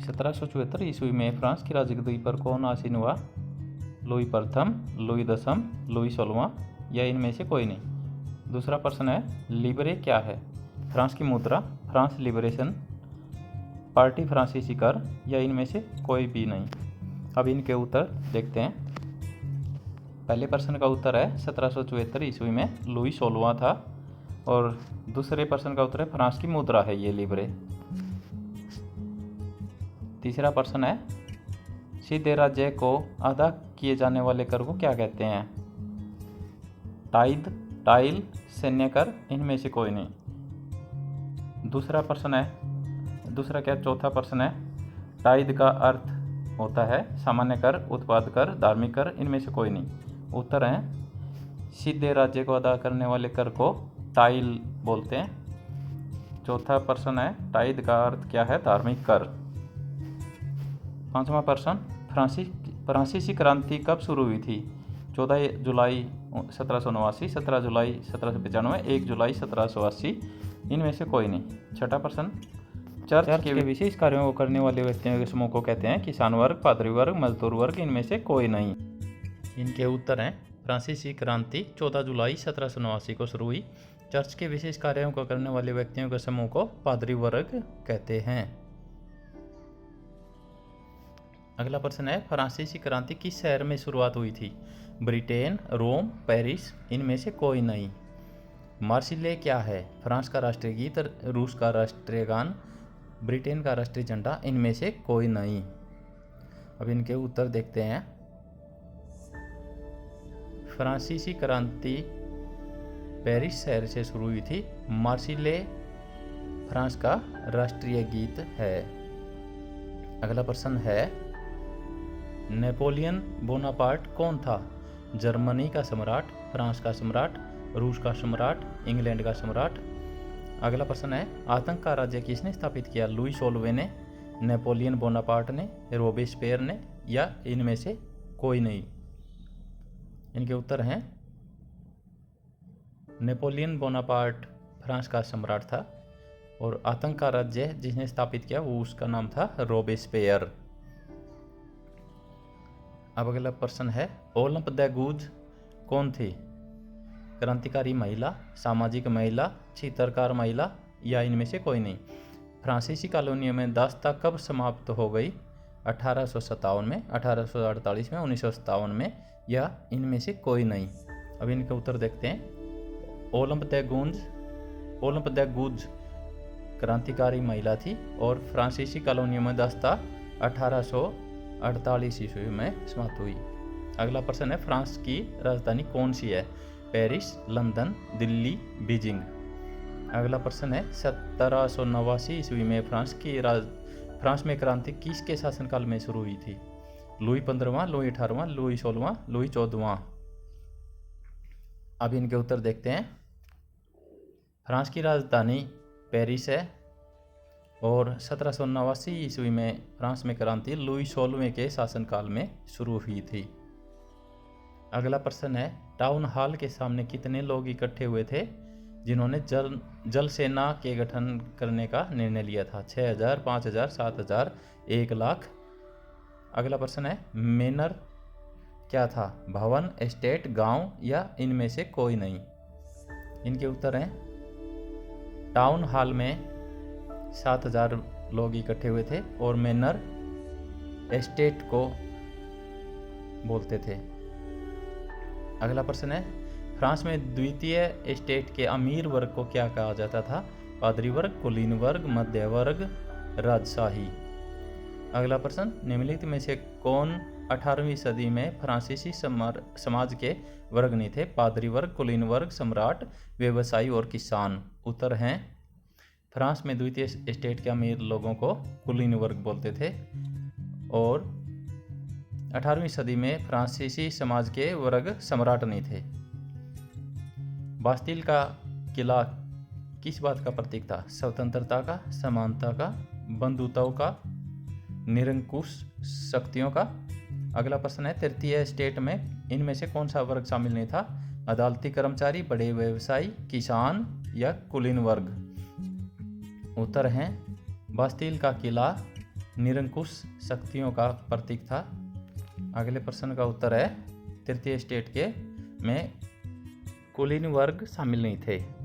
1774 ईस्वी में फ्रांस की राजगद्दी पर कौन आसीन हुआ? लुई प्रथम, लुई दसम, लुई 16वां या इनमें से कोई नहीं। दूसरा प्रश्न है, लिबरे क्या है? फ्रांस की मुद्रा, फ्रांस लिबरेशन पार्टी, फ्रांसीसी कर या इनमें से कोई भी नहीं। अब इनके उत्तर देखते हैं। पहले प्रश्न का उत्तर है 1774 ईस्वी में लुई 16वां था, और दूसरे प्रश्न का उत्तर है फ्रांस की मुद्रा है ये लिबरे। तीसरा प्रश्न है, सीधे राज्य को अदा किए जाने वाले कर को क्या कहते हैं? टाइद, टाइल, सैन्य कर, इनमें से कोई नहीं। चौथा प्रश्न है, टाइद का अर्थ होता है सामान्य कर, उत्पाद कर, धार्मिक कर, इनमें से कोई नहीं। उत्तर है, सीधे राज्य को अदा करने वाले कर को टाइल बोलते हैं। चौथा प्रश्न है, टाइद का अर्थ क्या है? धार्मिक कर। पांचवा प्रश्न, फ्रांसीसी क्रांति कब शुरू हुई थी? 14 जुलाई 1789, 17 जुलाई 1795, 1 जुलाई 1780, इनमें से कोई नहीं। छठा प्रश्न, चर्च के विशेष कार्यों को करने वाले व्यक्तियों के समूह को कहते हैं? किसान वर्ग, पादरी वर्ग, मजदूर वर्ग, इनमें से कोई नहीं। इनके उत्तर हैं, फ्रांसीसी क्रांति 14 जुलाई 1789 को शुरू हुई। चर्च के विशेष कार्यों को करने वाले व्यक्तियों के समूह को पादरी वर्ग कहते हैं। अगला प्रश्न है, फ्रांसीसी क्रांति किस शहर में शुरुआत हुई थी? ब्रिटेन, रोम, पेरिस, इनमें से कोई नहीं। मार्सिले क्या है? फ्रांस का राष्ट्रीय गीत, रूस का राष्ट्रीय गान, ब्रिटेन का राष्ट्रीय झंडा, इनमें से कोई नहीं। अब इनके उत्तर देखते हैं। फ्रांसीसी क्रांति पेरिस शहर से शुरू हुई थी। मार्सिले फ्रांस का राष्ट्रीय गीत है। अगला प्रश्न है, नेपोलियन बोनापार्ट कौन था? जर्मनी का सम्राट, फ्रांस का सम्राट, रूस का सम्राट, इंग्लैंड का सम्राट। अगला प्रश्न है, आतंक का राज्य किसने स्थापित किया? लुई 16वें ने, नेपोलियन बोनापार्ट ने, रोबेस्पियर ने, या इनमें से कोई नहीं। इनके उत्तर हैं, नेपोलियन बोनापार्ट फ्रांस का सम्राट था, और आतंक का राज्य जिसने स्थापित किया वो उसका नाम था रोबेस्पियर। अब अगला प्रश्न है, ओलंप द गूज कौन थी? क्रांतिकारी महिला, सामाजिक महिला, चित्रकार महिला, या इनमें से कोई नहीं। फ्रांसीसी कॉलोनियों में दास्ता कब समाप्त हो गई? 1857 में, 1848 में, 1957 में, या इनमें से कोई नहीं। अब इनके उत्तर देखते हैं। ओलंप द गूज क्रांतिकारी महिला थी, और फ्रांसीसी कॉलोनियों में दास्ता 1848 ईस्वी में समाप्त हुई। अगला प्रश्न है, फ्रांस की राजधानी कौन सी है? Paris, London, Delhi, Beijing. अगला प्रश्न है, 1789 ईस्वी में फ्रांस में क्रांति किसके शासनकाल में शुरू हुई थी? लुई 15वां, लुई 18वां, लुई 16वां, लुई 14वां। अब इनके उत्तर देखते हैं। फ्रांस की राजधानी पेरिस है, और 1789 ईस्वी में फ्रांस में क्रांति लुई 16वें के शासनकाल में शुरू हुई थी। अगला प्रश्न है, टाउन हॉल के सामने कितने लोग इकट्ठे हुए थे जिन्होंने जल सेना के गठन करने का निर्णय लिया था? 6000, 5000, 7000, 1 लाख। अगला प्रश्न है, मेनर क्या था? भवन, एस्टेट, गांव, या इनमें से कोई नहीं। इनके उत्तर हैं, टाउन हॉल में 7000 लोग इकट्ठे हुए थे, और मेनर एस्टेट को बोलते थे। अगला प्रश्न है, फ्रांस में द्वितीय एस्टेट के अमीर वर्ग को क्या कहा जाता था? पादरी वर्ग, कुलीन वर्ग, मध्य वर्ग, राजशाही। अगला प्रश्न, निम्नलिखित में से कौन 18वीं सदी में फ्रांसीसी समाज के वर्ग नहीं थे? पादरी वर्ग, कुलीन वर्ग, सम्राट, व्यवसायी और किसान। उत्तर हैं, फ्रांस में द्वितीय एस्टेट के अमीर लोगों को कुलीन वर्ग बोलते थे, और 18वीं सदी में फ्रांसीसी समाज के वर्ग सम्राट नहीं थे। बास्तिल का किला किस बात का प्रतीक था? स्वतंत्रता का, समानता का, बंधुताओं का, निरंकुश शक्तियों का। अगला प्रश्न है, तृतीय स्टेट में इनमें से कौन सा वर्ग शामिल नहीं था? अदालती कर्मचारी, बड़े व्यवसायी, किसान, या कुलीन वर्ग। उत्तर हैं, बास्तिल का किला निरंकुश शक्तियों का प्रतीक था। अगले प्रश्न का उत्तर है तृतीय स्टेट के में कुलीन वर्ग शामिल नहीं थे।